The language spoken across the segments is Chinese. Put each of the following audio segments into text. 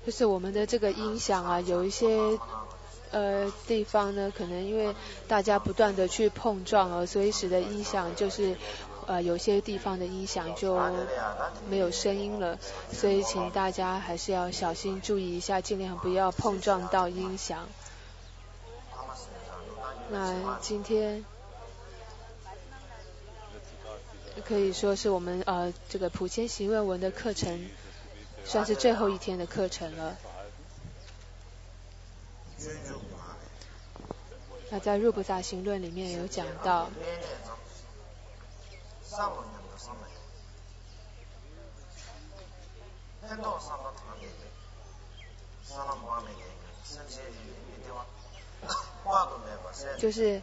就是我们的这个音响啊，有一些地方呢，可能因为大家不断的去碰撞所以使得音响就是有些地方的音响就没有声音了，所以请大家还是要小心注意一下，尽量不要碰撞到音响。那今天可以说是我们这个普贤行论文的课程算是最后一天的课程了。那在入菩萨行论里面有讲到，就是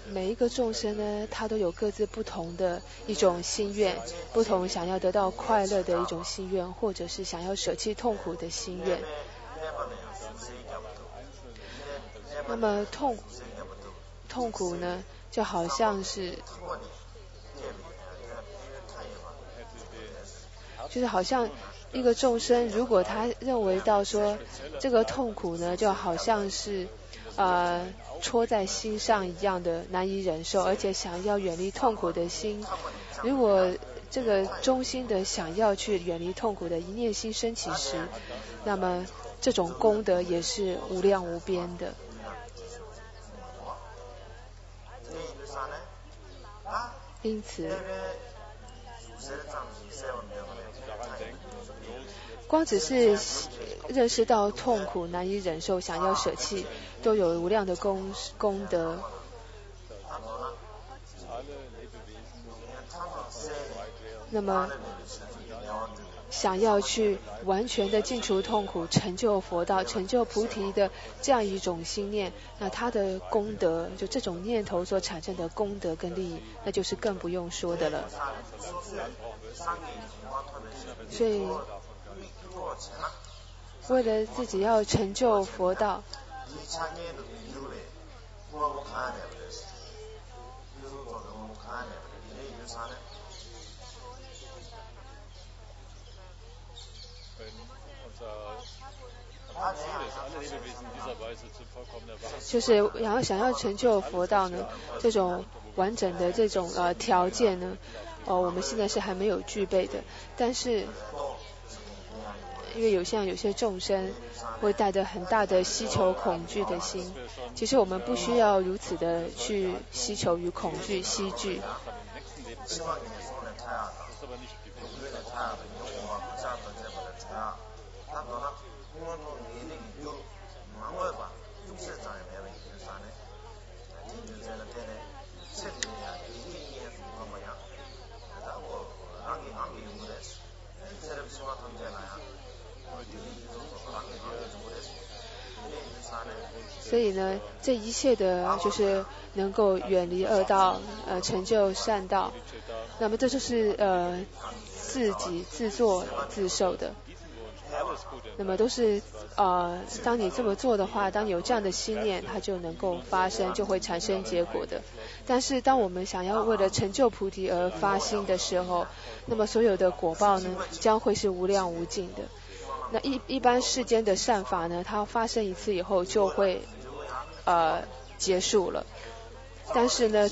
每一个众生呢，他都有各自不同的一种心愿，不同想要得到快乐的一种心愿，或者是想要舍弃痛苦的心愿。那么痛苦呢，就好像是，就是好像一个众生，如果他认为到说这个痛苦呢，就好像是戳在心上一样的难以忍受，而且想要远离痛苦的心，如果这个衷心的想要去远离痛苦的一念心升起时，那么这种功德也是无量无边的。因此光只是认识到痛苦难以忍受，想要舍弃，都有无量的功德。那么想要去完全的尽除痛苦，成就佛道，成就菩提的这样一种心念，那他的功德，就这种念头所产生的功德跟利益，那就是更不用说的了。所以为了自己要成就佛道，就是想要成就佛道呢，这种完整的这种条件呢，我们现在是还没有具备的。但是因为有些众生会带着很大的希求恐惧的心，其实我们不需要如此的去希求与恐惧希惧。所以呢，这一切的就是能够远离恶道，成就善道，那么这就是自己自作自受的。那么都是当你这么做的话，当你有这样的心念，它就能够发生，就会产生结果的。但是当我们想要为了成就菩提而发心的时候，那么所有的果报呢，将会是无量无尽的。那一般世间的善法呢，它发生一次以后就会结束了。但是呢，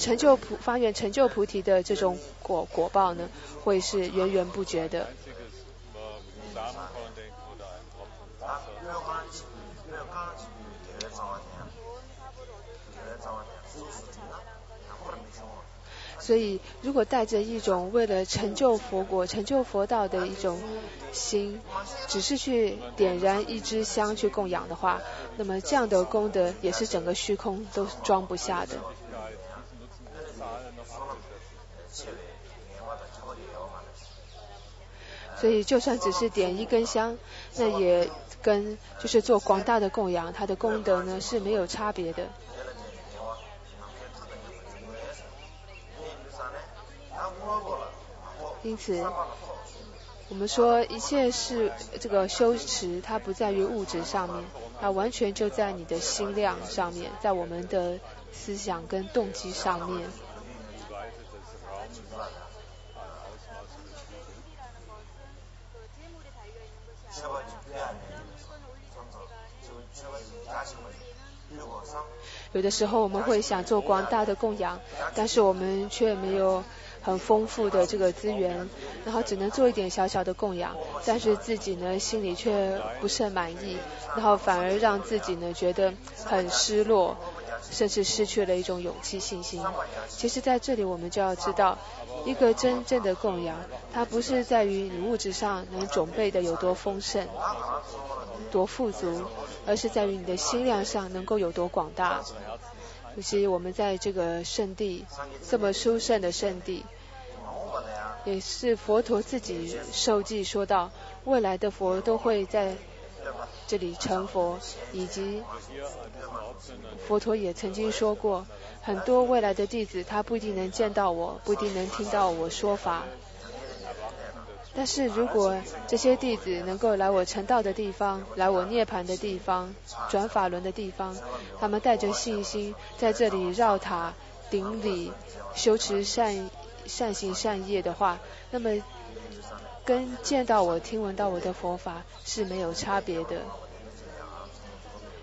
发愿成就菩提的这种果报呢，会是源源不绝的。所以如果带着一种为了成就佛果、成就佛道的一种心，只是去点燃一支香去供养的话，那么这样的功德也是整个虚空都装不下的。所以就算只是点一根香，那也跟就是做广大的供养，它的功德呢是没有差别的。因此我们说一切是这个修持，它不在于物质上面，它完全就在你的心量上面，在我们的思想跟动机上面。有的时候我们会想做广大的供养，但是我们却没有很丰富的这个资源，然后只能做一点小小的供养，但是自己呢心里却不是很满意，然后反而让自己呢觉得很失落，甚至失去了一种勇气信心。其实在这里我们就要知道，一个真正的供养，它不是在于你物质上能准备的有多丰盛多富足，而是在于你的心量上能够有多广大。尤其我们在这个圣地，这么殊胜的圣地，也是佛陀自己受记说到，未来的佛都会在这里成佛，以及佛陀也曾经说过，很多未来的弟子他不一定能见到我，不一定能听到我说法，但是如果这些弟子能够来我成道的地方，来我涅槃的地方，转法轮的地方，他们带着信心在这里绕塔顶礼修持善行善业的话，那么跟见到我听闻到我的佛法是没有差别的。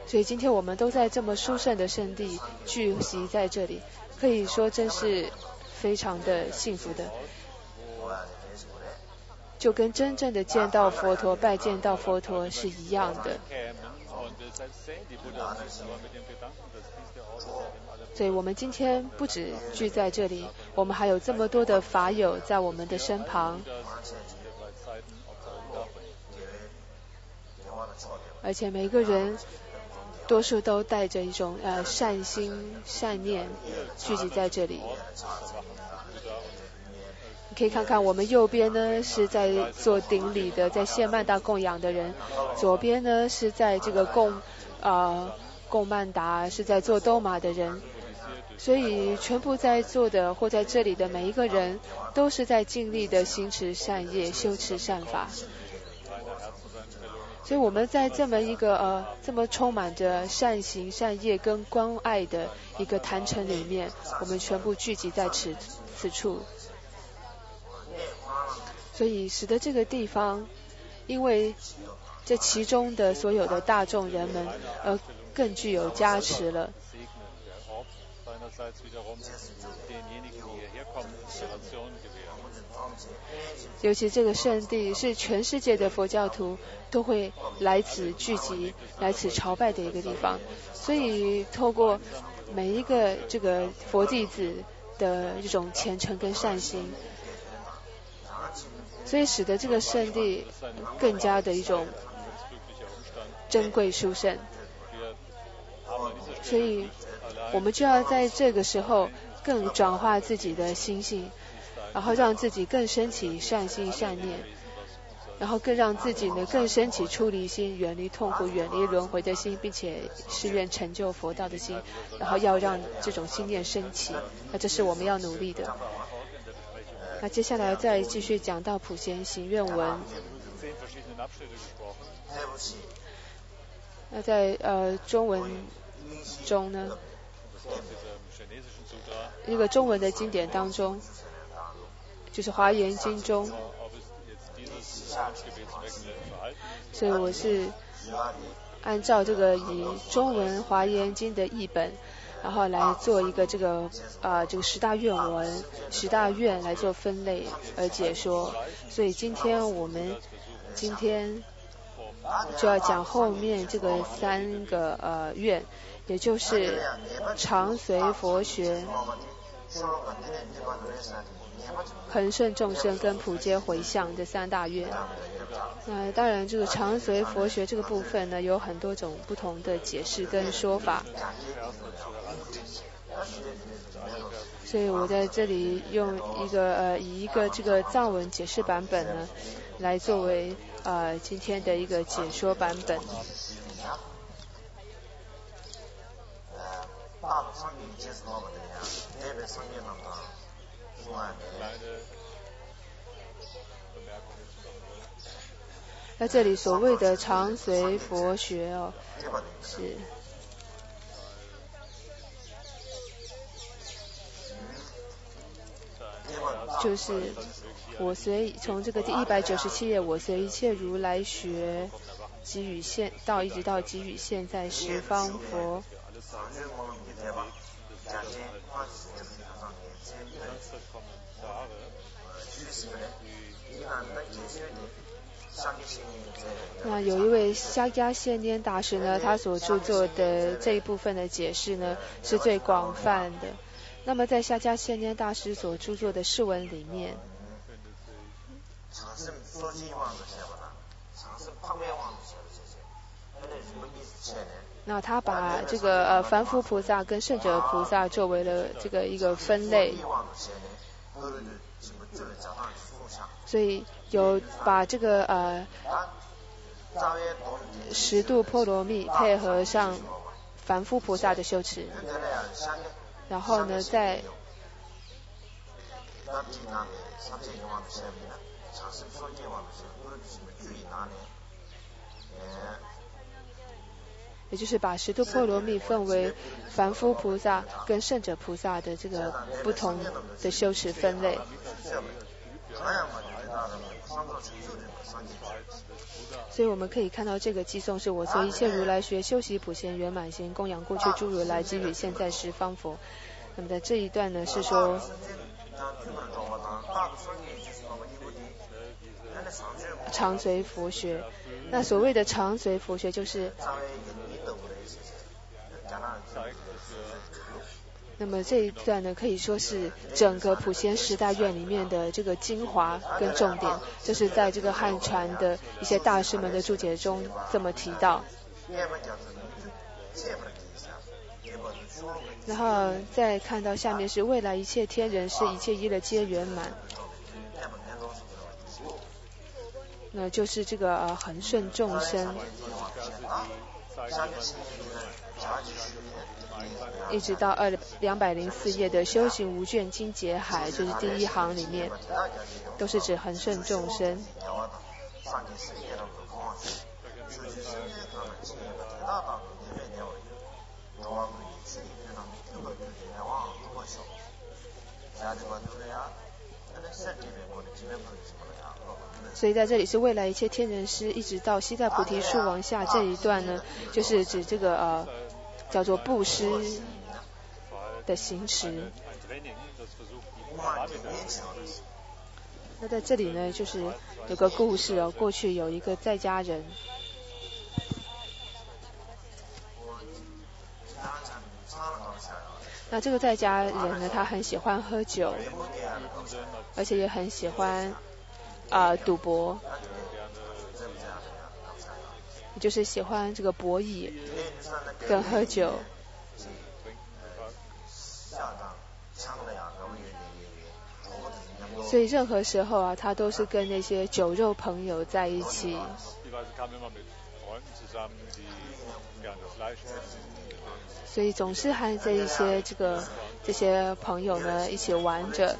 所以今天我们都在这么殊胜的圣地聚集在这里，可以说真是非常的幸福的，就跟真正的见到佛陀拜见到佛陀是一样的。所以我们今天不止聚在这里，我们还有这么多的法友在我们的身旁，而且每个人多数都带着一种善心善念聚集在这里。你可以看看我们右边呢是在做顶礼的，在献曼达供养的人，左边呢是在这个供曼达是在做兜玛的人，所以全部在座的或在这里的每一个人都是在尽力的行持善业修持善法。所以我们在这么一个这么充满着善行善业跟关爱的一个坛城里面，我们全部聚集在此处，所以使得这个地方因为这其中的所有的大众人们更具有加持了。尤其这个圣地是全世界的佛教徒都会来此聚集来此朝拜的一个地方，所以透过每一个这个佛弟子的这种虔诚跟善心，所以使得这个圣地更加的一种珍贵殊胜。所以我们就要在这个时候更转化自己的心性，然后让自己更升起善心善念，然后更让自己呢更升起出离心，远离痛苦远离轮回的心，并且誓愿成就佛道的心，然后要让这种心念升起，那这是我们要努力的。那接下来再继续讲到普贤行愿文。那在中文中呢，一个中文的经典当中，就是华严经中，所以我是按照这个以中文华严经的译本，然后来做一个这个十大愿文十大愿来做分类而解说。所以我们今天就要讲后面这个三个愿，也就是常随佛学、恒顺众生跟普皆回向这三大愿。那当然这个常随佛学这个部分呢，有很多种不同的解释跟说法，所以我在这里用以一个这个藏文解释版本呢来作为今天的一个解说版本。那这里所谓的常随佛学就是我随从这个第197页，我随一切如来学即与现到一直到即与现在十方佛。那有一位夏迦谢拈大师呢，他所著作的这一部分的解释呢是最广泛的。那么在夏迦谢拈大师所著作的释文里面，那他把这个凡夫菩萨跟圣者菩萨作为了这个一个分类，所以有把这个十度波罗蜜配合上凡夫菩萨的修持，然后呢再也就是把十度波罗蜜分为凡夫菩萨跟圣者菩萨的这个不同的修持分类。所以我们可以看到这个偈颂是我所一切如来学修习普贤圆满行供养过去诸如来给予现在十方佛。那么在这一段呢是说常随佛学。那所谓的常随佛学就是那么这一段呢可以说是整个普贤十大愿里面的这个精华跟重点，就是在这个汉传的一些大师们的注解中这么提到。然后再看到下面是未来一切天人是一切一乐皆圆满，那就是这个恒顺众生，一直到204页的修行无倦精解海，就是第一行里面都是指恒顺众生。所以在这里是未来一切天人师一直到悉达菩提树往下这一段呢，就是指这个叫做布施的行持。那在这里呢就是有个故事哦，过去有一个在家人，那这个在家人呢他很喜欢喝酒，而且也很喜欢赌博，也就是喜欢这个博弈跟喝酒。所以任何时候他都是跟那些酒肉朋友在一起。所以总是和这些朋友呢一起玩着。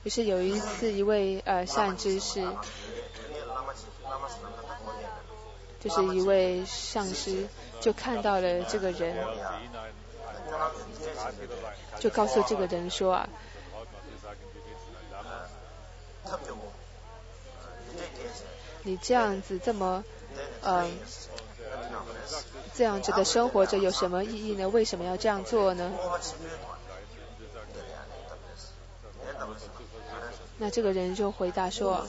于是有一次一位善知识，就是一位上师，就看到了这个人，就告诉这个人说你这样子这样子的生活着有什么意义呢？为什么要这样做呢？那这个人就回答说，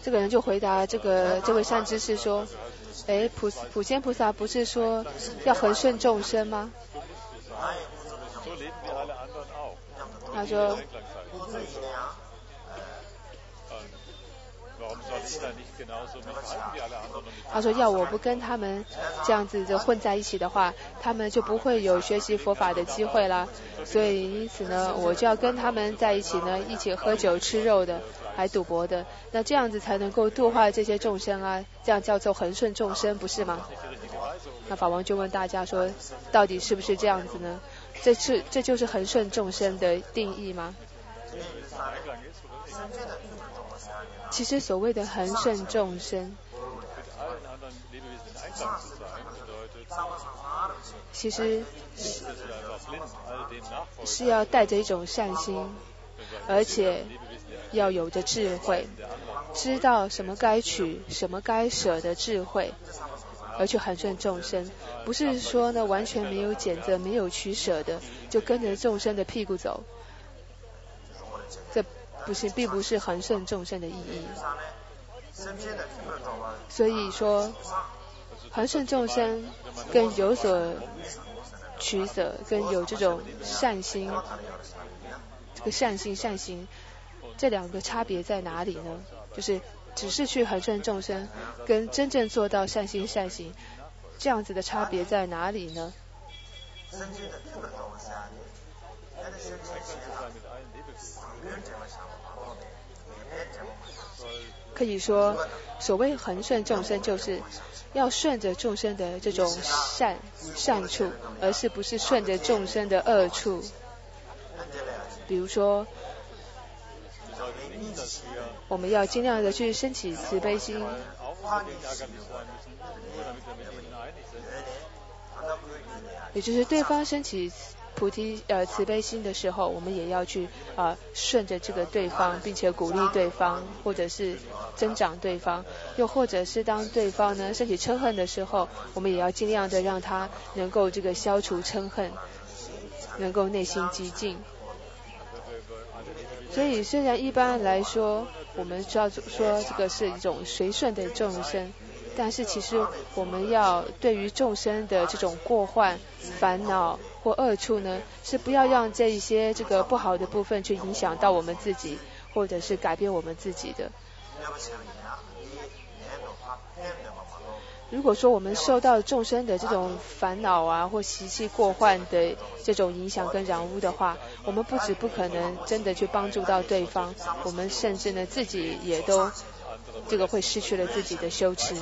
这个人就回答这位善知识说，普贤菩萨不是说要恒顺众生吗？他说要我不跟他们这样子就混在一起的话，他们就不会有学习佛法的机会啦。所以因此呢，我就要跟他们在一起呢，一起喝酒吃肉的，还赌博的，那这样子才能够度化这些众生啊，这样叫做恒顺众生，不是吗？那法王就问大家说，到底是不是这样子呢？这就是恒顺众生的定义吗？其实所谓的恒顺众生，其实是要带着一种善心，而且要有着智慧，知道什么该取什么该舍的智慧，而去恒顺众生。不是说呢完全没有拣择没有取舍的，就跟着众生的屁股走，这并不是恒顺众生的意义。所以说，恒顺众生跟有所取舍，跟有这种善心，这个善行，这两个差别在哪里呢？就是只是去恒顺众生，跟真正做到善心善行，这样子的差别在哪里呢？可以说，所谓恒顺众生，就是要顺着众生的这种善处，而是不是顺着众生的恶处。比如说，我们要尽量的去升起慈悲心，也就是对方升起慈悲心的时候，我们也要去顺着这个对方，并且鼓励对方，或者是增长对方，又或者是当对方呢升起嗔恨的时候，我们也要尽量的让他能够这个消除嗔恨，能够内心寂静。所以虽然一般来说我们说这个是一种随顺的众生，但是其实我们要对于众生的这种过患、烦恼或恶处呢，是不要让这一些这个不好的部分去影响到我们自己，或者是改变我们自己的。如果说我们受到众生的这种烦恼啊或习气过患的这种影响跟染污的话，我们不止不可能真的去帮助到对方，我们甚至呢自己也都这个会失去了自己的羞耻。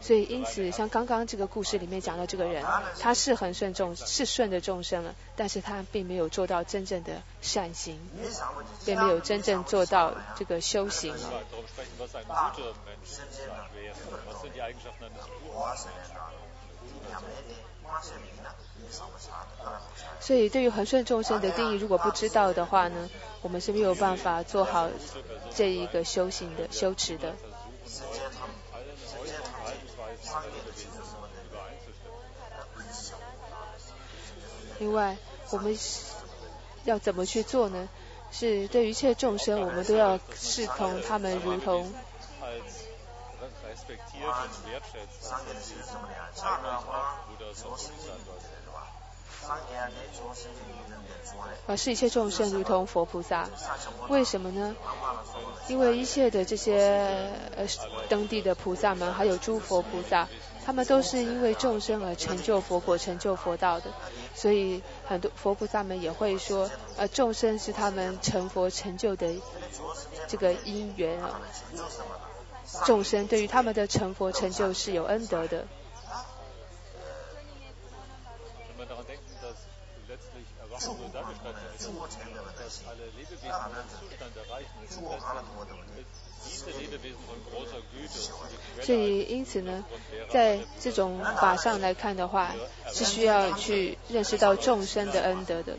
所以因此像刚刚这个故事里面讲到这个人，他是顺着众生了，但是他并没有做到真正的善行，并没有真正做到这个修行了。所以对于恒顺众生的定义如果不知道的话呢，我们是没有办法做好这一个修行的修持的。另外我们要怎么去做呢？是对于一切众生，我们都要视同他们如同视一切众生如同佛菩萨。为什么呢？因为一切的这些登地的菩萨们，还有诸佛菩萨，他们都是因为众生而成就佛果、成就佛道的。所以很多佛菩萨们也会说，众生是他们成佛成就的这个因缘啊。众生对于他们的成佛成就是有恩德的。所以因此呢，在这种法上来看的话，是需要去认识到众生的恩德的。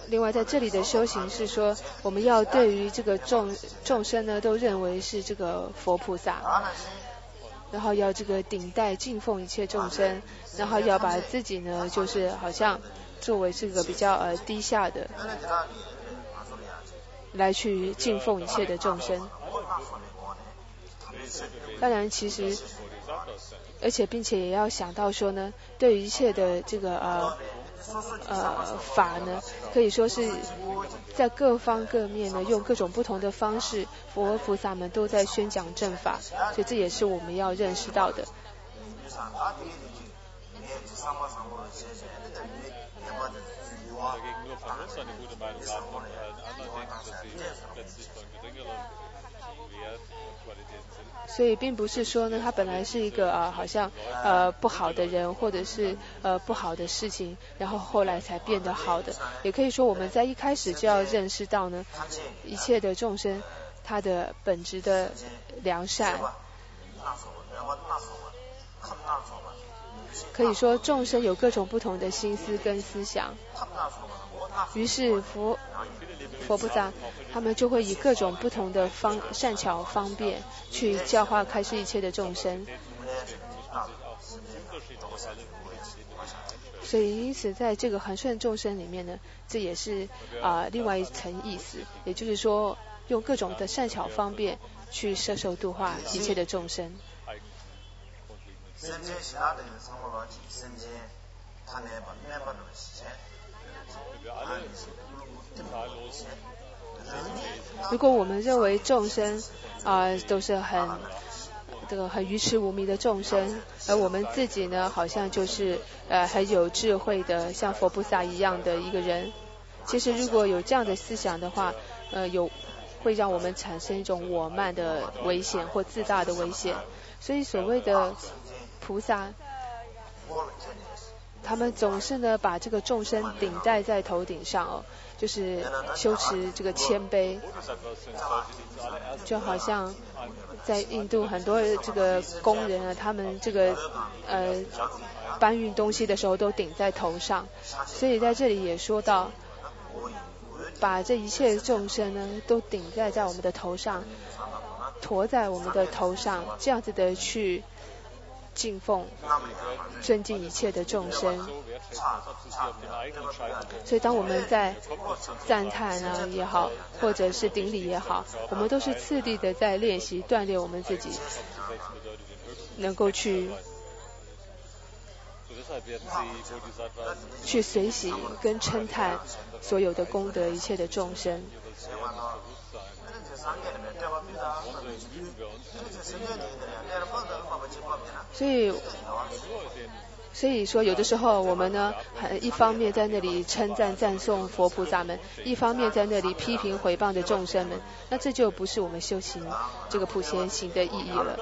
另外在这里的修行是说，我们要对于这个众生呢都认为是这个佛菩萨，然后要这个顶戴敬奉一切众生，然后要把自己呢就是好像作为这个比较低下的来去敬奉一切的众生。当然其实而且并且也要想到说呢，对于一切的这个法呢，可以说是在各方各面呢，用各种不同的方式，佛菩萨们都在宣讲正法，所以这也是我们要认识到的。所以并不是说呢，他本来是一个好像不好的人，或者是不好的事情，然后后来才变得好的。也可以说我们在一开始就要认识到呢，一切的众生他的本质的良善。可以说众生有各种不同的心思跟思想，于是佛菩萨他们就会以各种不同的善巧方便去教化开示一切的众生。所以因此在这个恒顺众生里面呢，这也是另外一层意思，也就是说用各种的善巧方便去摄受度化一切的众生。如果我们认为众生都是很愚痴无明的众生，而我们自己呢好像就是很有智慧的像佛菩萨一样的一个人，其实如果有这样的思想的话，会让我们产生一种我慢的危险或自大的危险。所以所谓的菩萨，他们总是呢把这个众生顶戴在头顶上就是修持这个谦卑，就好像在印度很多这个工人他们这个搬运东西的时候都顶在头上，所以在这里也说到，把这一切众生呢都顶在我们的头上，驮在我们的头上，这样子的去敬奉尊敬一切的众生。所以当我们在赞叹也好，或者是顶礼也好，我们都是次第的在练习锻炼我们自己，能够去随喜跟称叹所有的功德一切的众生。所以说有的时候我们呢一方面在那里称赞赞颂佛菩萨们，一方面在那里批评毁谤的众生们，那这就不是我们修行这个普贤行的意义了。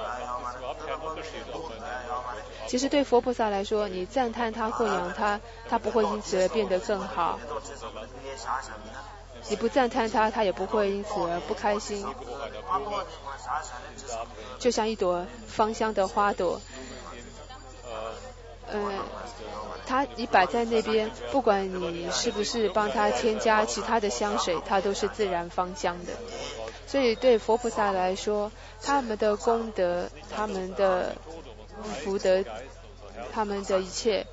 其实对佛菩萨来说，你赞叹他供养他，他不会因此而变得更好，你不赞叹他，他也不会因此而不开心。就像一朵芳香的花朵，你摆在那边，不管你是不是帮他添加其他的香水，它都是自然芳香的。所以对佛菩萨来说，他们的功德，他们的福德，他们的一切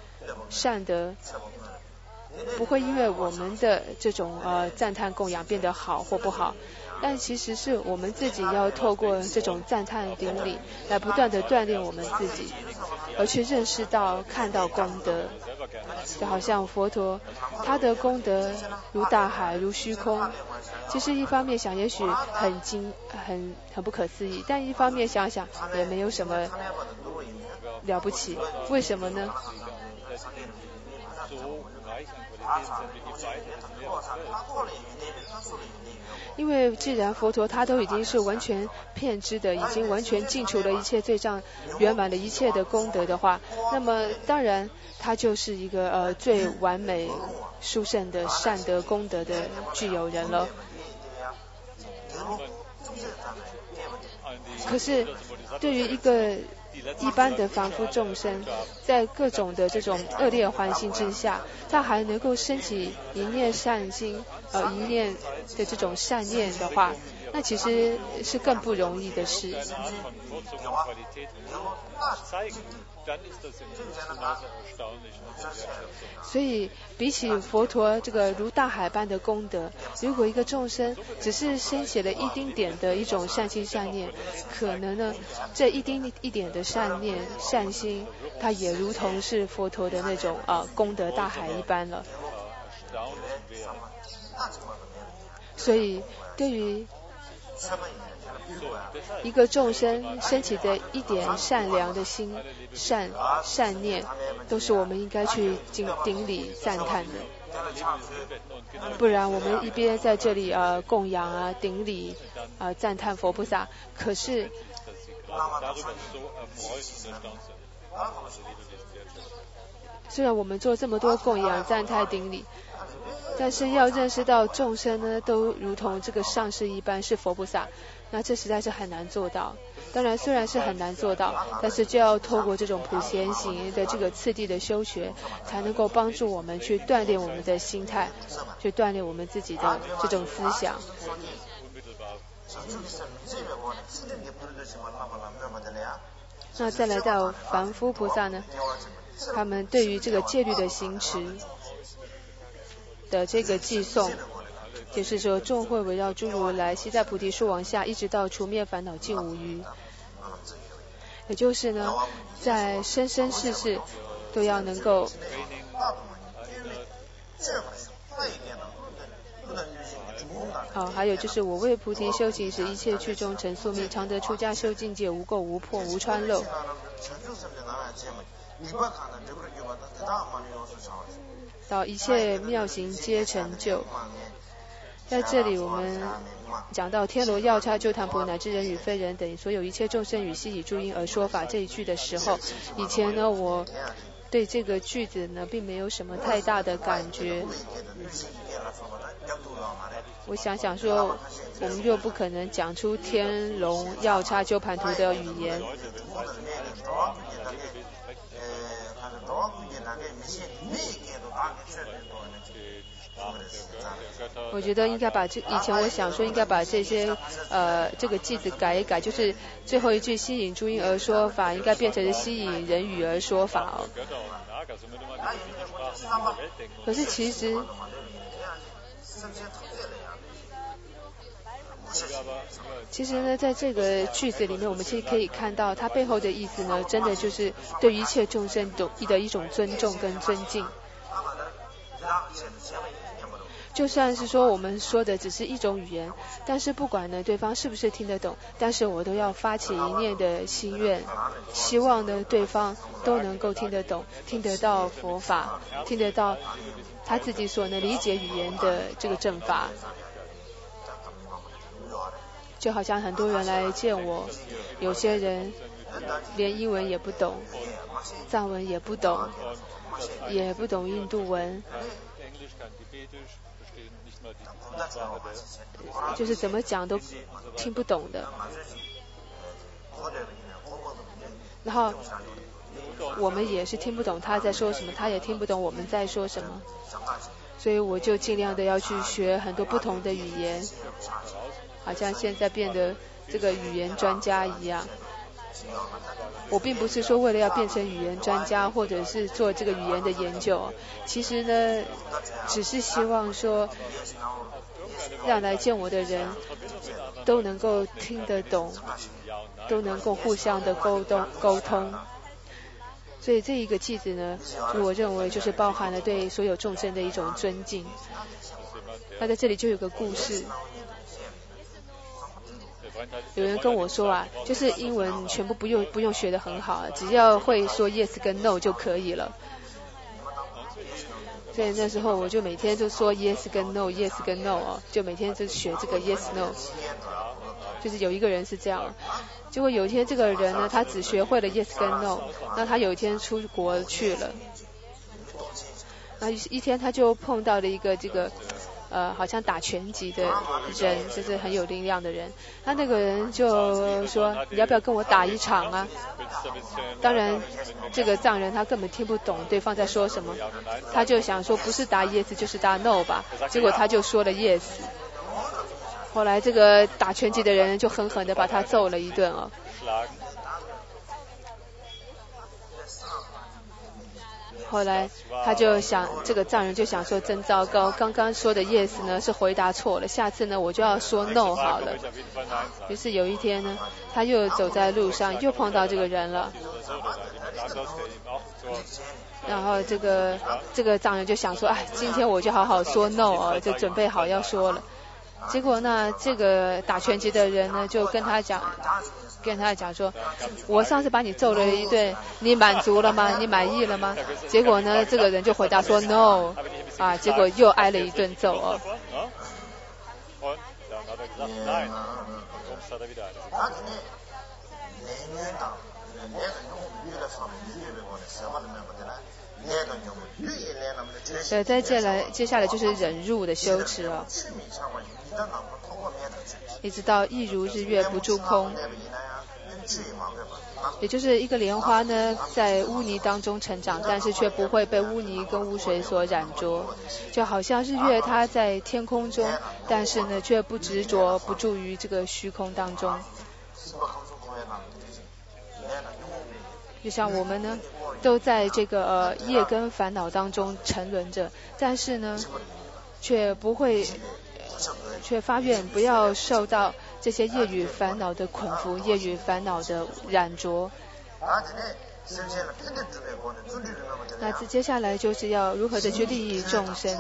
善德，不会因为我们的这种赞叹供养变得好或不好，但其实是我们自己要透过这种赞叹顶礼来不断的锻炼我们自己，而去认识到看到功德。就好像佛陀他的功德如大海如虚空，其实一方面想也许很不可思议，但一方面想想也没有什么了不起。为什么呢？因为既然佛陀他都已经是完全遍知的，已经完全尽除了一切罪障，圆满了一切的功德的话，那么当然他就是一个最完美殊胜的善德功德的具有人了。可是对于一个一般的凡夫众生，在各种的这种恶劣环境之下，他还能够升起一念善心，一念的这种善念的话，那其实是更不容易的事。所以比起佛陀这个如大海般的功德，如果一个众生只是升起了一丁点的一种善心善念，可能呢这一丁一点的善念善心，它也如同是佛陀的那种功德大海一般了。所以对于一个众生升起的一点善良的心善念，都是我们应该去顶礼赞叹的。不然我们一边在这里供养顶礼赞叹佛菩萨，可是虽然我们做这么多供养赞叹顶礼，但是要认识到众生呢都如同这个上师一般是佛菩萨，那这实在是很难做到。当然虽然是很难做到，但是就要透过这种普贤行的这个次第的修学，才能够帮助我们去锻炼我们的心态，去锻炼我们自己的这种思想。那再来到凡夫菩萨呢，他们对于这个戒律的行持的这个寄诵，就是说众会围绕诸如来，悉在菩提树往下，一直到除灭烦恼尽无余。也就是呢，在生生世世都要能够还有就是我为菩提修行时，一切去中成宿命，常得出家修境界，无垢无破无穿漏。到一切妙行皆成就。在这里我们讲到天罗药叉鸠檀婆乃至人与非人等所有一切众生与悉以诸因而说法这一句的时候，以前呢我对这个句子呢并没有什么太大的感觉。我想说，我们又不可能讲出天龙药叉鸠盘图的语言。我觉得应该把以前我想说应该把这些这个句子改一改，就是最后一句吸引诸因而说法，应该变成吸引人语而说法哦。可是其实呢，在这个句子里面，我们其实可以看到它背后的意思呢，真的就是对一切众生的一种尊重跟尊敬。就算是说我们说的只是一种语言，但是不管呢对方是不是听得懂，但是我都要发起一念的心愿，希望呢对方都能够听得懂，听得到佛法，听得到他自己所能理解语言的这个正法。就好像很多人来见我，有些人连英文也不懂，藏文也不懂，也不懂印度文，就是怎么讲都听不懂的。然后我们也是听不懂他在说什么，他也听不懂我们在说什么，所以我就尽量的要去学很多不同的语言，好像现在变得这个语言专家一样。我并不是说为了要变成语言专家或者是做这个语言的研究，其实呢只是希望说让来见我的人都能够听得懂，都能够互相的沟通。所以这一个句子呢，我认为就是包含了对所有众生的一种尊敬。那在这里就有个故事，有人跟我说啊，就是英文全部不用学得很好，只要会说 yes 跟 no 就可以了。所以那时候我就每天就说 yes 跟 no yes 跟 no 哦，就每天就学这个 yes no。就是有一个人是这样，结果有一天这个人呢，他只学会了 yes 跟 no， 那他有一天出国去了，那一天他就碰到了一个这个好像打拳击的人，就是很有力量的人。他那个人就说，你要不要跟我打一场啊？当然这个藏人他根本听不懂对方在说什么，他就想说不是打 yes 就是打 no 吧，结果他就说了 yes。后来这个打拳击的人就狠狠地把他揍了一顿哦。后来他就想，这个藏人就想说，真糟糕，刚刚说的 yes 呢是回答错了，下次呢我就要说 no 好了。于是有一天呢，他又走在路上，又碰到这个人了。然后这个藏人就想说，哎，今天我就好好说 no 哦，就准备好要说了。结果呢，这个打拳击的人呢就跟他讲说，我上次把你揍了一顿，你满足了吗？你满意了吗？结果呢，这个人就回答说 no， 结果又挨了一顿揍哦。再接下来就是忍辱的修持哦，一直到亦如日月不住空。也就是一个莲花呢，在污泥当中成长，但是却不会被污泥跟污水所染着，就好像日月它在天空中，但是呢却不执着，不住于这个虚空当中。就像我们呢，都在这个业跟烦恼当中沉沦着，但是呢，却发愿不要受到这些业与烦恼的捆缚，业与烦恼的染着。那接下来就是要如何的去利益众生，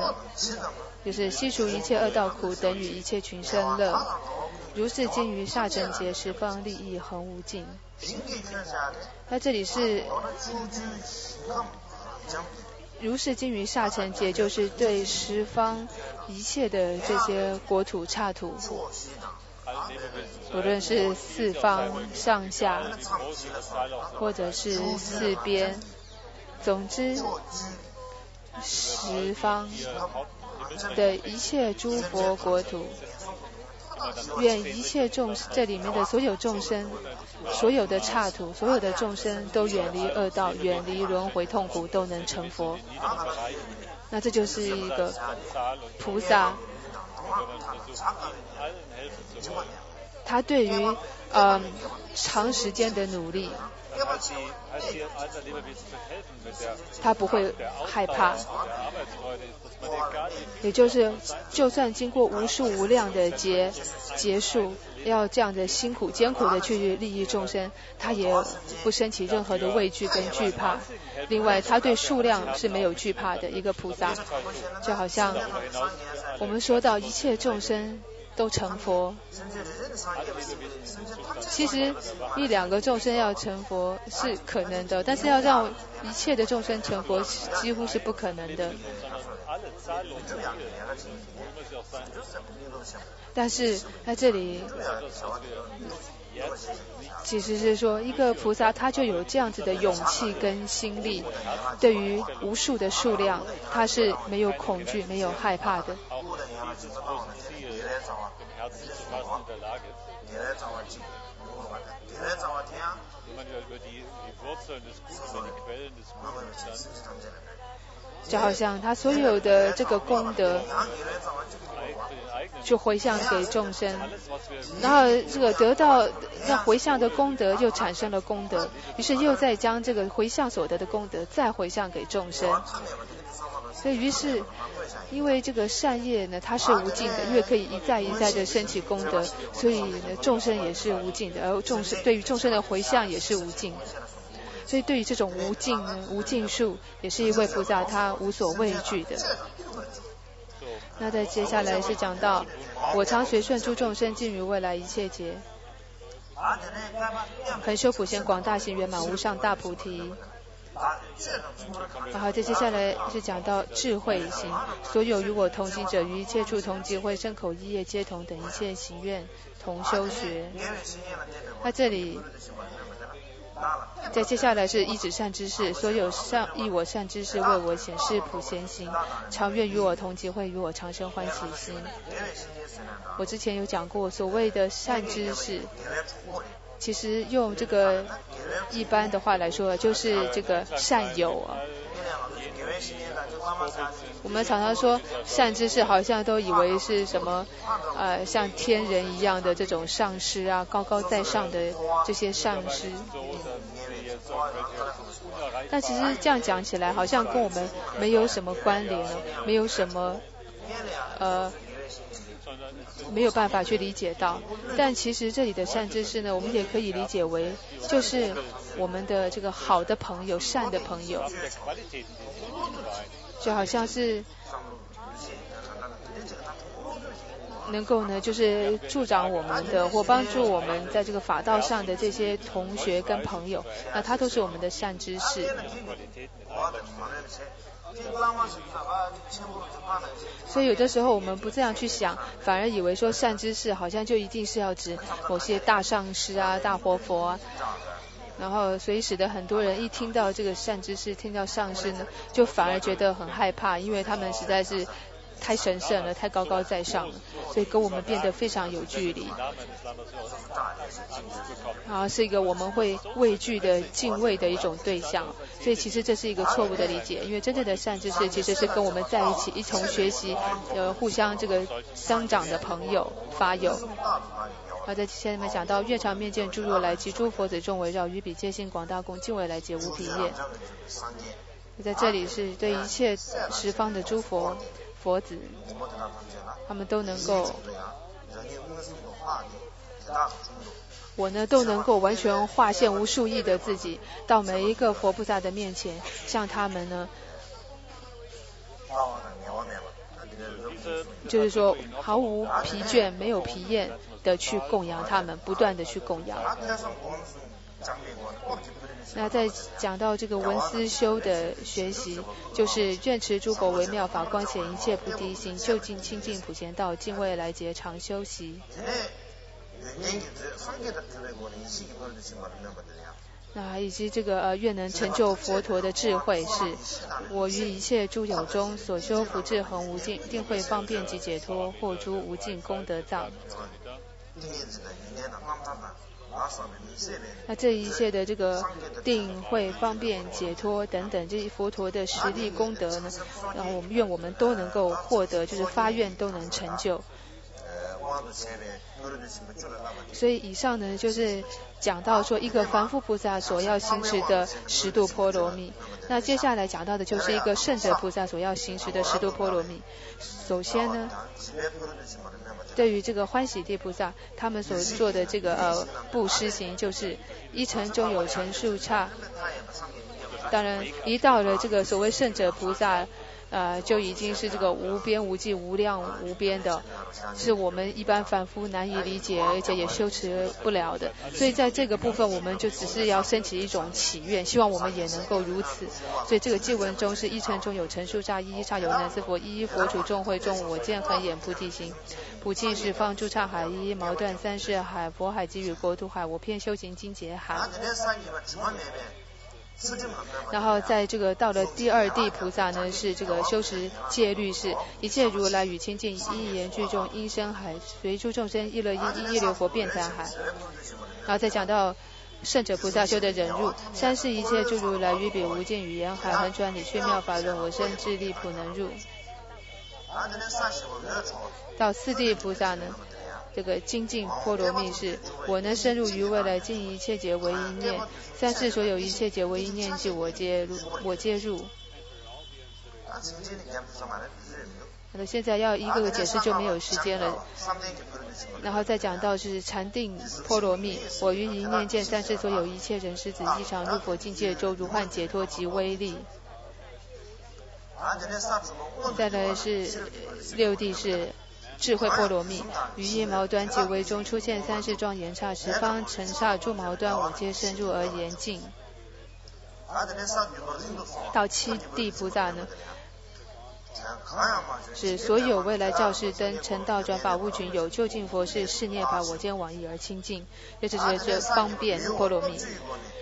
就是悉除一切恶道苦，等与一切群生乐。如是经于刹尘劫，十方利益恒无尽。那这里是如是经于刹尘劫，就是对十方一切的这些国土刹土，无论是四方上下，或者是四边，总之十方的一切诸佛国土，愿一切众这里面的所有众生，所有的刹土，所有的众生都远离恶道，远离轮回痛苦，都能成佛。那这就是一个菩萨，他对于长时间的努力，他不会害怕，也就是就算经过无数无量的劫数，要这样的辛苦艰苦的去利益众生，他也不升起任何的畏惧跟惧怕。另外他对数量是没有惧怕的一个菩萨，就好像我们说到一切众生都成佛，其实一两个众生要成佛是可能的，但是要让一切的众生成佛几乎是不可能的。但是在这里其实是说，一个菩萨他就有这样子的勇气跟心力，对于无数的数量他是没有恐惧没有害怕的。就好像他所有的这个功德就回向给众生，然后这个得到那回向的功德又产生了功德，于是又再将这个回向所得的功德再回向给众生。所以于是因为这个善业呢它是无尽的，因为可以一再一再的升起功德，所以呢众生也是无尽的，而对于众生的回向也是无尽的。所以对于这种无尽呢，无尽数也是一位菩萨他无所畏惧的。那在接下来是讲到我常随顺诸众生尽于未来一切劫，恒修普贤广大行圆满无上大菩提。然后接下来是讲到智慧行，所有与我同行者于一切处同集会，身口意业皆同，等一切行愿同修学。那这里再接下来是一指善知识，所有益我善知识为我显示普贤行，常愿与我同集会，与我常生欢喜心。我之前有讲过，所谓的善知识其实用这个一般的话来说就是这个善友啊。我们常常说善知识好像都以为是什么像天人一样的这种上师啊，高高在上的这些上师，但其实这样讲起来好像跟我们没有什么关联了，没有什么没有办法去理解到。但其实这里的善知识呢，我们也可以理解为就是我们的这个好的朋友，善的朋友，就好像是能够呢就是助长我们的或帮助我们在这个法道上的这些同学跟朋友，那他都是我们的善知识。所以有的时候我们不这样去想，反而以为说善知识好像就一定是要指某些大上师啊、大活佛啊，然后所以使得很多人一听到这个善知识，听到上师呢，就反而觉得很害怕，因为他们实在是太神圣了，太高高在上了，所以跟我们变得非常有距离。是一个我们会畏惧的、敬畏的一种对象。所以其实这是一个错误的理解，因为真正的善知识其实是跟我们在一起，一同学习，互相这个增长的朋友、法友。在下面讲到，愿常面见诸如来及诸佛子众围绕，于彼皆心广大，共敬畏来劫无疲厌。在这里是对一切十方的诸佛子，他们都能够，我呢都能够完全化现无数亿的自己，到每一个佛菩萨的面前，向他们呢，就是说毫无疲倦、没有疲厌的去供养他们，不断的去供养。那在讲到这个文思修的学习，就是愿持诸佛为妙法，光显一切菩提心，就近清净普贤道，敬畏来劫常修习。那以及这个愿能成就佛陀的智慧，是我于一切诸有中所修福智恒无尽，定慧方便及解脱，获诸无尽功德藏。那这一切的这个定慧方便解脱等等这些佛陀的实力功德呢，然后愿我们都能够获得，就是发愿都能成就。所以以上呢就是讲到说一个凡夫菩萨所要行持的十度波罗蜜。那接下来讲到的就是一个圣者菩萨所要行持的十度波罗蜜。首先呢，对于这个欢喜地菩萨他们所做的这个布施行，就是一城中有成数刹。当然一到了这个所谓圣者菩萨就已经是这个无边无际无量无边的，是我们一般凡夫难以理解，而且也修持不了的。所以在这个部分我们就只是要升起一种祈愿，希望我们也能够如此。所以这个经文中是一城中有成数刹，一一刹有难思佛，一一佛处众会众我见恒眼菩提心，普尽十方诸刹海，一一毛断三世海，佛海给予国土海，我遍修行精劫海。然后在这个到了第二地菩萨呢，是这个修持戒律，是一切如来与清净，一言具众音声海，随诸众生一乐音，一流佛遍残海。然后再讲到圣者菩萨修的忍辱，三世一切诸如来于彼无尽语言海，横转理趣妙法论，我身智力普能入。到四地菩萨呢，这个精进波罗蜜是我能深入于未来尽一切劫为一念，三世所有一切劫为一念即我皆入。现在要一个个解释就没有时间了。然后再讲到是禅定波罗蜜，我于一念见三世所有一切人世子一常入佛境界中，如幻解脱及威力。再来是六地是智慧波罗蜜，于一毛端即为中出现三世庄严刹，十方尘刹诸毛端我皆深入而严净。到七地菩萨呢，是所有未来教士灯成道转法无群有究竟佛事是涅槃我见往诣而清净，这就是方便波罗蜜。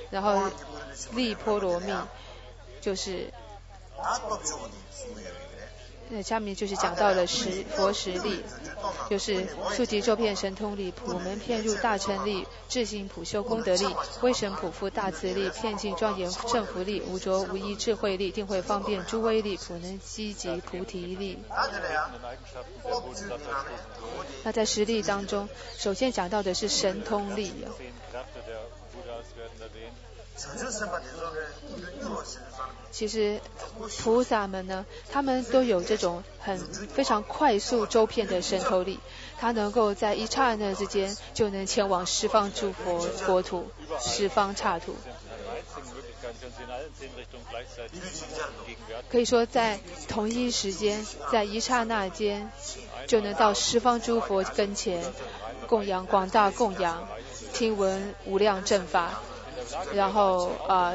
然后力波罗蜜就是下面就是讲到了佛实力，就是速集周遍神通力，普门遍入大乘力，智行普修功德力，威神普覆大慈力，遍尽庄严正福力，无着无依智慧力，定慧方便诸威力，普能积集菩提力。那在实力当中，首先讲到的是神通力。其实菩萨们呢，他们都有这种非常快速周遍的神通力，他能够在一刹那之间就能前往十方诸佛国土，十方刹土。可以说在同一时间，在一刹那间就能到十方诸佛跟前供养广大供养，听闻无量正法，然后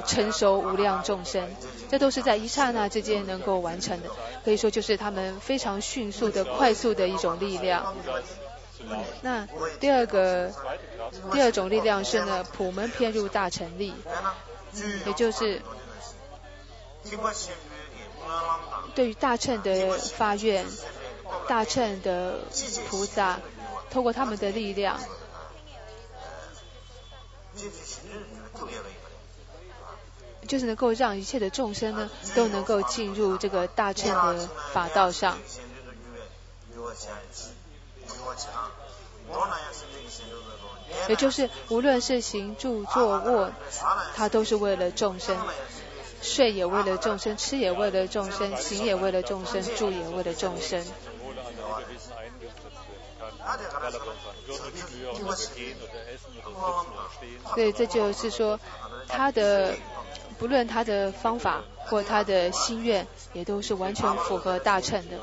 成熟无量众生，这都是在一刹那之间能够完成的。可以说就是他们非常迅速的快速的一种力量。那第二种力量是呢，普门遍入大乘力，也就是对于大乘的发愿，大乘的菩萨，透过他们的力量，就是能够让一切的众生呢都能够进入这个大乘的法道上。也就是无论是行住坐卧，它都是为了众生，睡也为了众生，吃也为了众生，行也为了众生，住也为了众生。所以这就是说，他的不论他的方法或他的心愿，也都是完全符合大乘的。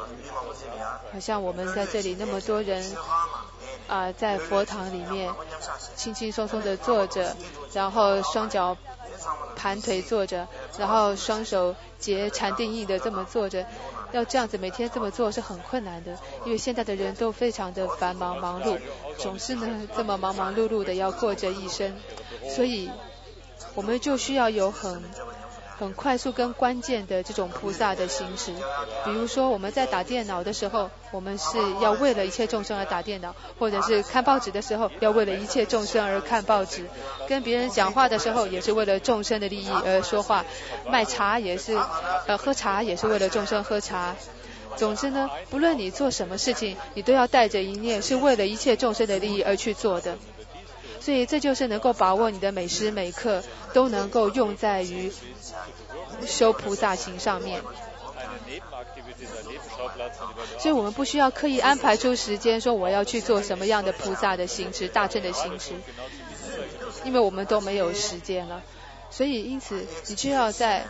好像我们在这里那么多人在佛堂里面轻轻松松的坐着，然后双脚盘腿坐着，然后双手结禅定印的这么坐着，要这样子每天这么做是很困难的，因为现在的人都非常的繁忙忙碌，总是呢这么忙忙碌碌的要过着一生，所以我们就需要有很快速跟关键的这种菩萨的行持。比如说我们在打电脑的时候，我们是要为了一切众生而打电脑，或者是看报纸的时候要为了一切众生而看报纸，跟别人讲话的时候也是为了众生的利益而说话，卖茶也是喝茶也是为了众生喝茶。总之呢，不论你做什么事情，你都要带着一念是为了一切众生的利益而去做的。所以这就是能够把握你的每时每刻都能够用在于修菩萨行上面。所以我们不需要刻意安排出时间说我要去做什么样的菩萨的行持，大乘的行持，因为我们都没有时间了。所以因此你就要在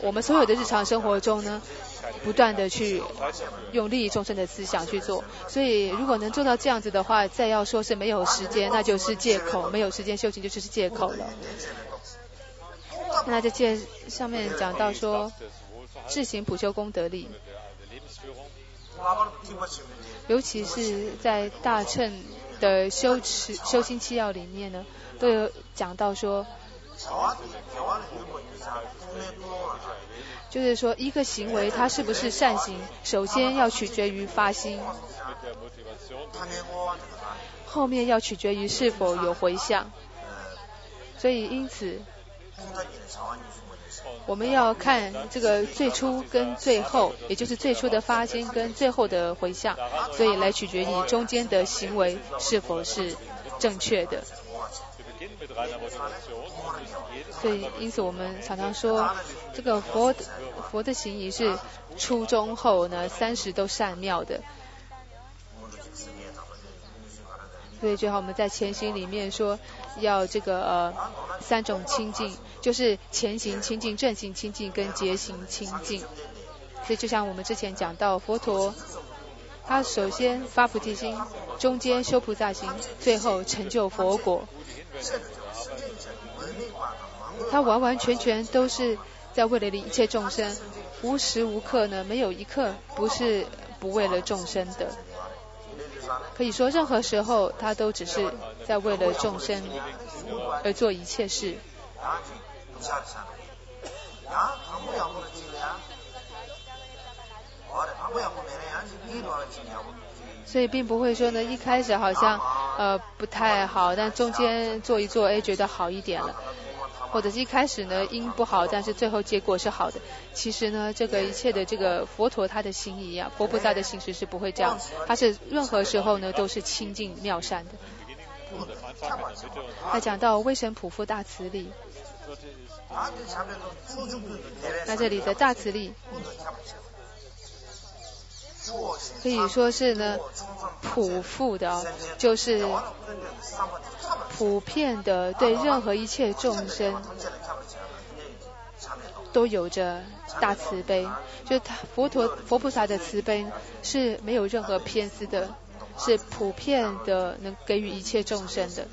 我们所有的日常生活中呢，不断的去用利益众生的思想去做。所以如果能做到这样子的话，再要说是没有时间，那就是借口，没有时间修行就是借口了。那这上面讲到说自行普修功德力，尤其是在大乘的修心七要里面呢，都有讲到说，就是说一个行为它是不是善行，首先要取决于发心，后面要取决于是否有回向。所以因此我们要看这个最初跟最后，也就是最初的发心跟最后的回向，所以来取决于中间的行为是否是正确的。所以因此我们常常说，这个佛的行仪是初中后呢30都善妙的。所以最好我们在前行里面说要这个3种清净，就是前行清净、正行清净跟结行清净。所以就像我们之前讲到，佛陀他首先发菩提心，中间修菩萨行，最后成就佛果。他完完全全都是在为了一切众生，无时无刻呢没有一刻不是不为了众生的。可以说任何时候他都只是在为了众生而做一切事。所以并不会说呢一开始好像不太好，但中间做一做觉得好一点了，或者是一开始呢因不好，但是最后结果是好的。其实呢这个一切的这个佛陀他的心一样，佛菩萨的行持是不会这样，他是任何时候呢都是清净妙善的。那讲到威神普富大慈力，那这里的大慈力可以说是呢普富的就是普遍的对任何一切众生都有着大慈悲，就佛菩萨的慈悲是没有任何偏私的，是普遍的能给予一切众生的。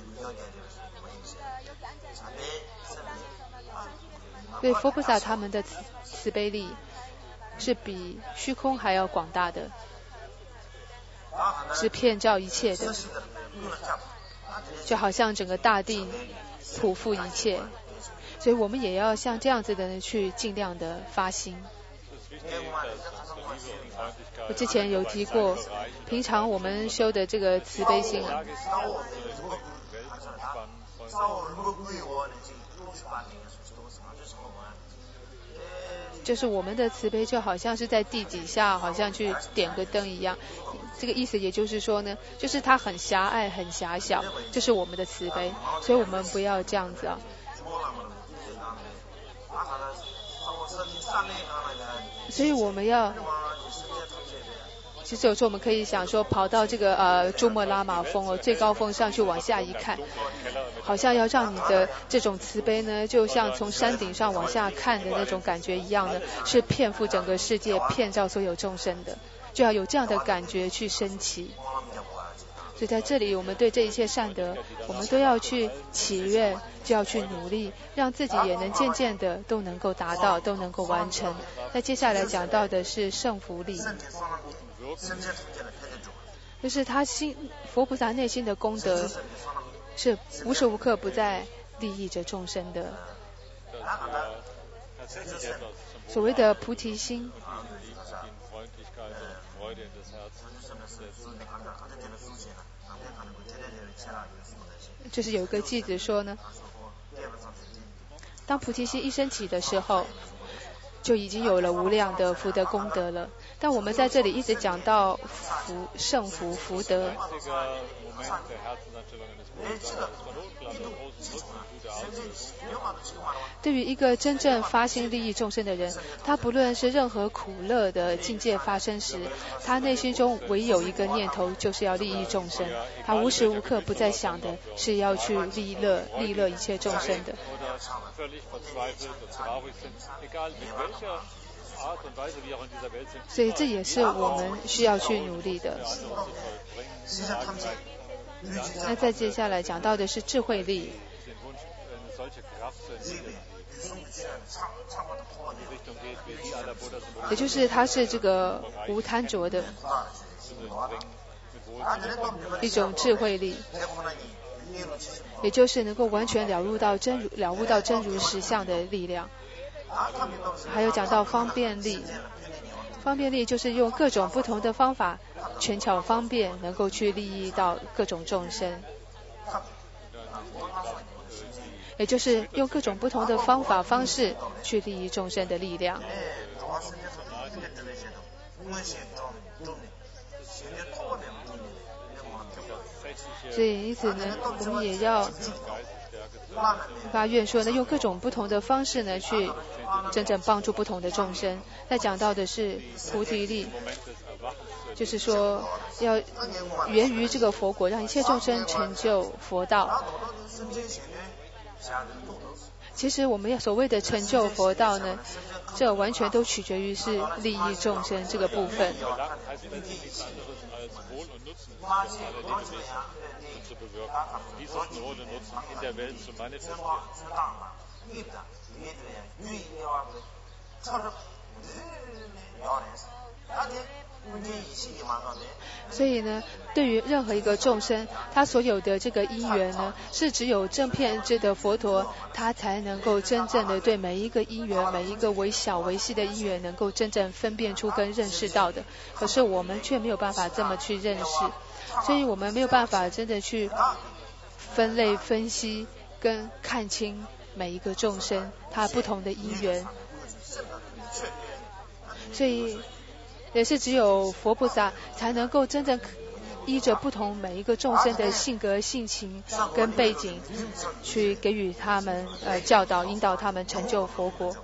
所以佛菩萨他们的慈悲力是比虚空还要广大的，是遍照一切的，就好像整个大地普覆一切。所以我们也要像这样子的人去尽量的发心。我之前有提过，平常我们修的这个慈悲心啊，就是我们的慈悲就好像是在地底下，好像去点个灯一样。这个意思也就是说呢，就是它很狭隘、很狭小，这是我们的慈悲，所以我们不要这样子啊。所以我们要，其实有时候我们可以想说，跑到这个珠穆朗玛峰哦，最高峰上去往下一看，好像要让你的这种慈悲呢，就像从山顶上往下看的那种感觉一样的，是遍覆整个世界，遍照所有众生的，就要有这样的感觉去升起。所以在这里，我们对这一切善德，我们都要去祈愿，就要去努力，让自己也能渐渐的都能够达到，都能够完成。那接下来讲到的是胜福力，就是他佛菩萨内心的功德是无时无刻不在利益着众生的。所谓的菩提心，就是有一个句子说呢，当菩提心一升起的时候，就已经有了无量的福德功德了。但我们在这里一直讲到圣福福德，对于一个真正发心利益众生的人，他不论是任何苦乐的境界发生时，他内心中唯有一个念头，就是要利益众生，他无时无刻不在想的是要去利乐一切众生的。所以这也是我们需要去努力的。那再接下来讲到的是智慧力，也就是它是这个无贪着的一种智慧力，也就是能够完全了悟到真如实相的力量。还有讲到方便力，方便力就是用各种不同的方法，权巧方便，能够去利益到各种众生，也就是用各种不同的方式去利益众生的力量。所以因此呢，我们也要发愿说呢，用各种不同的方式呢，去真正帮助不同的众生。再讲到的是菩提力，就是说要源于这个佛果，让一切众生成就佛道。其实我们要所谓的成就佛道呢，这完全都取决于是利益众生这个部分。所以呢，对于任何一个众生，他所有的这个因缘呢，是只有正遍知的佛陀，他才能够真正的对每一个因缘，每一个微小微细的因缘，能够真正分辨出跟认识到的。可是我们却没有办法这么去认识，所以我们没有办法真的去分类分析跟看清每一个众生他不同的因缘。所以也是只有佛菩萨才能够真正依着不同每一个众生的性格性情跟背景，去给予他们教导引导他们成就佛国。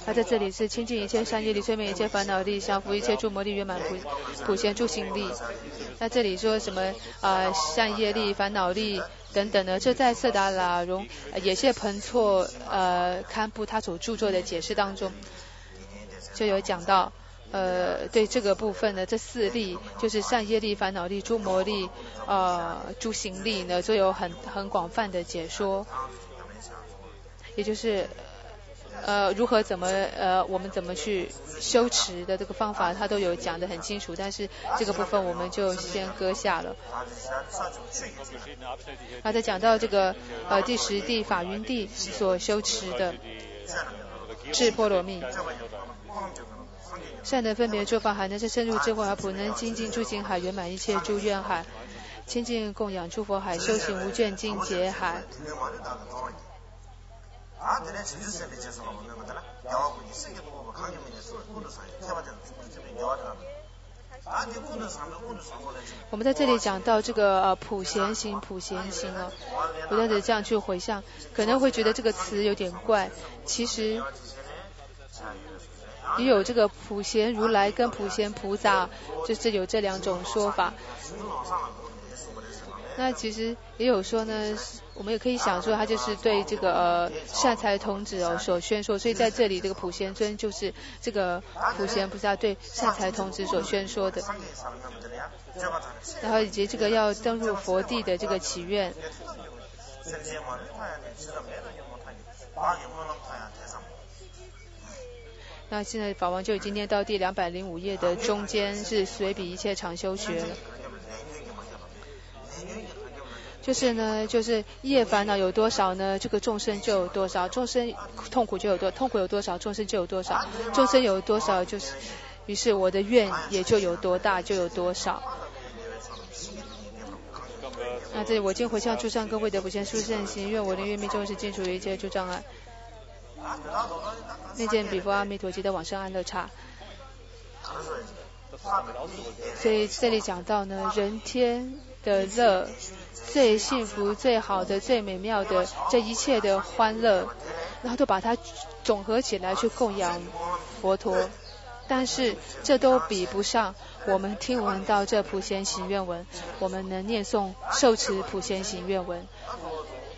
他在这里是清净一切善业力，摧灭一切烦恼力，降伏一切诸魔力，圆满普贤诸行力。那这里说什么善业力、烦恼力等等呢？这在色达拉荣也谢彭措堪布他所著作的解释当中就有讲到，对这个部分呢，这四力就是善业力、烦恼力、诸魔力、诸行力呢，都有很广泛的解说，也就是如何我们怎么去修持的这个方法，他都有讲得很清楚，但是这个部分我们就先搁下了。再讲到这个第十地法云地所修持的，智波罗蜜。善能分别诸法海，能是深入智慧海，普能精进诸行海，圆满一切诸愿海，清净供养诸佛海，修行无倦尽劫海。我们在这里讲到这个普贤行哦，不断的这样去回向，可能会觉得这个词有点怪，其实也有这个普贤如来跟普贤菩萨，就是有这两种说法。那其实也有说呢，我们也可以想说，他就是对这个善财童子所宣说，所以在这里这个普贤尊就是这个普贤菩萨对善财童子所宣说的。然后以及这个要登入佛地的这个祈愿。那现在法王就已经念到第205页的中间，是随彼一切常修学了。就是呢，就是业烦恼有多少呢，这个众生就有多少，众生痛苦就有多，痛苦有多少，众生就有多少，众生有多少，就是于是我的愿也就有多大，就有多少。那这里我今回向诸上各位的普贤殊胜行，愿我的愿命终是尽除一切诸障碍，面见彼佛阿弥陀及的往生安乐刹。所以这里讲到呢，人天的乐，最幸福、最好的、最美妙的这一切的欢乐，然后都把它总合起来去供养佛陀。但是这都比不上我们听闻到这普贤行愿文，我们能念诵受持普贤行愿文。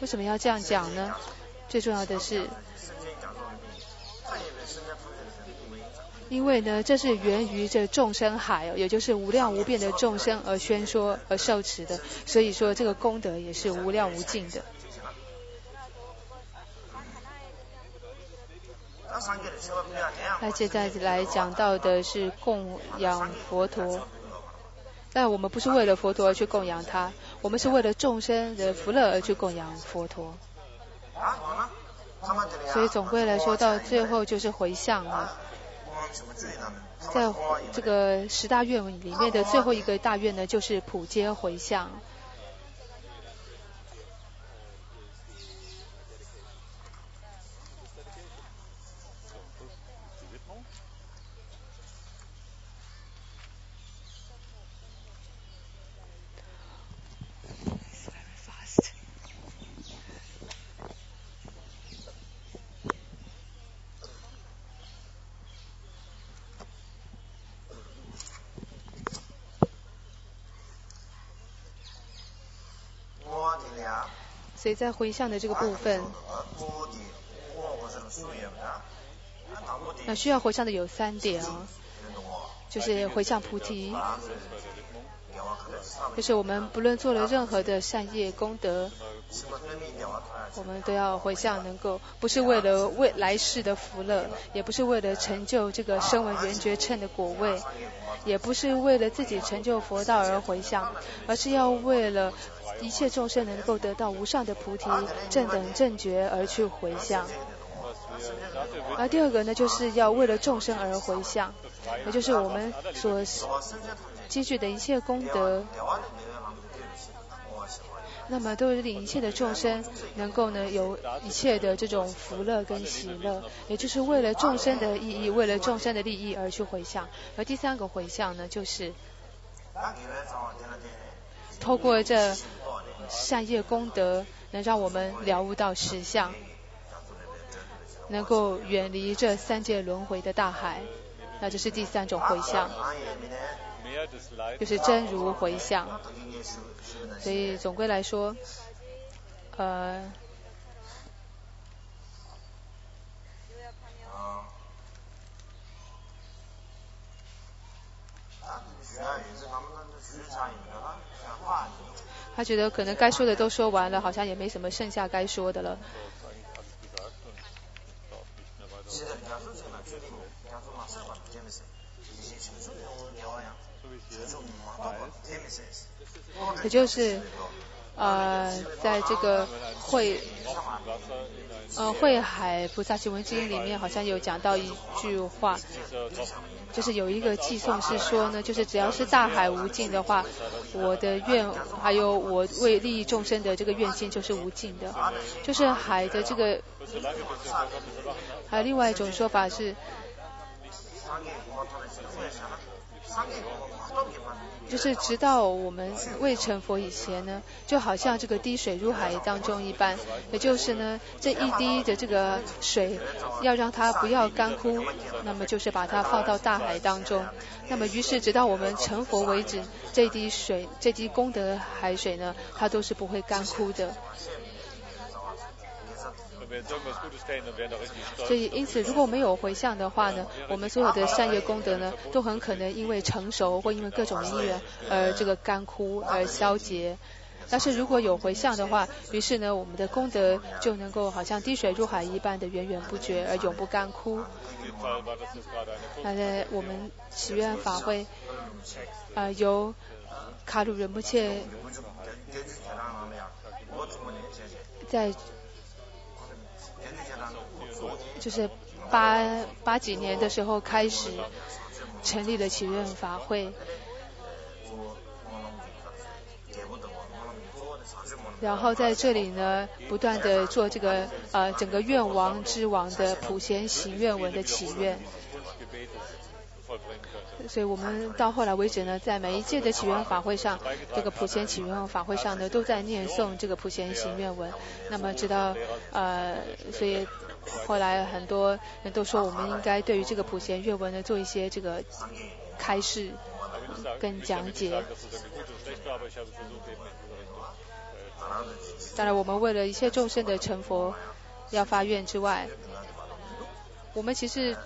为什么要这样讲呢？最重要的是，因为呢，这是源于这众生海也就是无量无边的众生而宣说而受持的，所以说这个功德也是无量无尽的。那现在来讲到的是供养佛陀，但我们不是为了佛陀而去供养他，我们是为了众生的福乐而去供养佛陀。所以总归来说，到最后就是回向了。在这个10大愿里面的最后一个大愿呢，就是普皆回向。所以在回向的这个部分，那需要回向的有3点就是回向菩提，就是我们不论做了任何的善业功德，我们都要回向，能够不是为了未来世的福乐，也不是为了成就这个声闻缘觉乘的果位，也不是为了自己成就佛道而回向，而是要为了一切众生能够得到无上的菩提正等正觉而去回向。而第二个呢，就是要为了众生而回向，也就是我们所积聚的一切功德，那么都是令一切的众生能够呢有一切的这种福乐跟喜乐，也就是为了众生的意义，为了众生的利益而去回向。而第3个回向呢，就是透过这善业功德，能让我们了悟到实相，能够远离这3界轮回的大海，那这是第3种回向，就是真如回向。所以总归来说，他觉得可能该说的都说完了，好像也没什么剩下该说的了。也就是在这个慧海菩萨行文经里面好像有讲到一句话，就是有一个寄颂是说呢，就是只要是大海无尽的话，我的愿还有我为利益众生的这个愿心就是无尽的。就是海的这个，还有另外一种说法是，就是直到我们未成佛以前呢，就好像这个滴水入海当中一般，也就是呢，这一滴的这个水要让它不要干枯，那么就是把它放到大海当中，那么于是直到我们成佛为止，这滴水，这滴功德海水呢，它都是不会干枯的。所以因此如果没有回向的话呢，我们所有的善业功德呢，都很可能因为成熟或因为各种因缘而这个干枯而消竭。但是如果有回向的话，于是呢我们的功德就能够好像滴水入海一般的源源不绝而永不干枯。在我们祈愿法会由卡鲁仁波切在就是八几年的时候开始成立了祈愿法会，然后在这里呢不断的做这个整个愿王之王的普贤行愿文的祈愿。所以我们到后来为止呢，在每一届的祈愿法会上，这个普贤祈愿法会上呢，都在念诵这个普贤行愿文。那么直到所以后来很多人都说，我们应该对于这个普贤愿文呢，做一些这个开示跟讲解。当然，我们为了一切众生的成佛要发愿之外，我们其实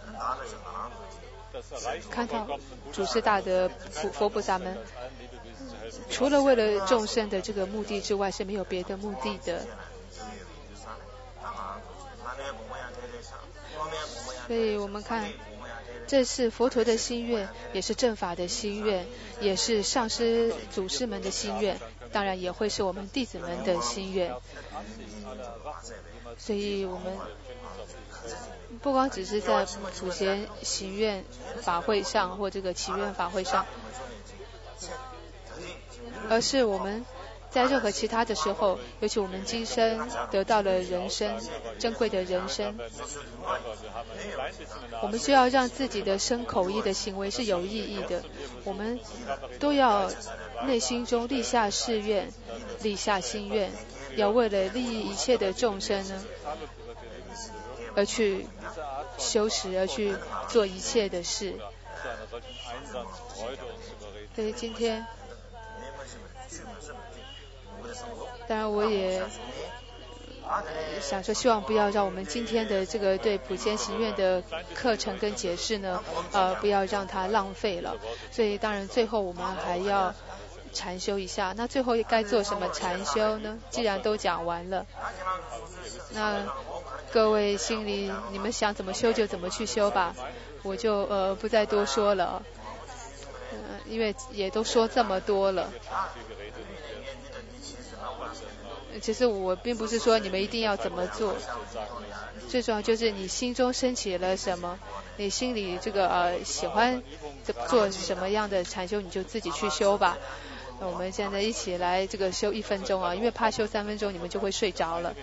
看到祖师大德佛菩萨们，除了为了众生的这个目的之外，是没有别的目的的。所以我们看，这是佛陀的心愿，也是正法的心愿，也是上师祖师们的心愿，当然也会是我们弟子们的心愿。所以我们不光只是在普贤行愿法会上或这个祈愿法会上，而是我们在任何其他的时候，尤其我们今生得到了人生珍贵的人生，我们需要让自己的身口意的行为是有意义的，我们都要内心中立下誓愿，立下心愿，要为了利益一切的众生呢，而去修持，而去做一切的事。所以今天当然我也想说，希望不要让我们今天的这个对普贤行愿的课程跟解释呢不要让它浪费了。所以当然最后我们还要禅修一下。那最后该做什么禅修呢？既然都讲完了，那各位心里你们想怎么修就怎么去修吧，我就不再多说了，因为也都说这么多了。其实我并不是说你们一定要怎么做，最重要就是你心中升起了什么，你心里这个喜欢做什么样的禅修，你就自己去修吧。那我们现在一起来这个修1分钟啊，因为怕修3分钟你们就会睡着了。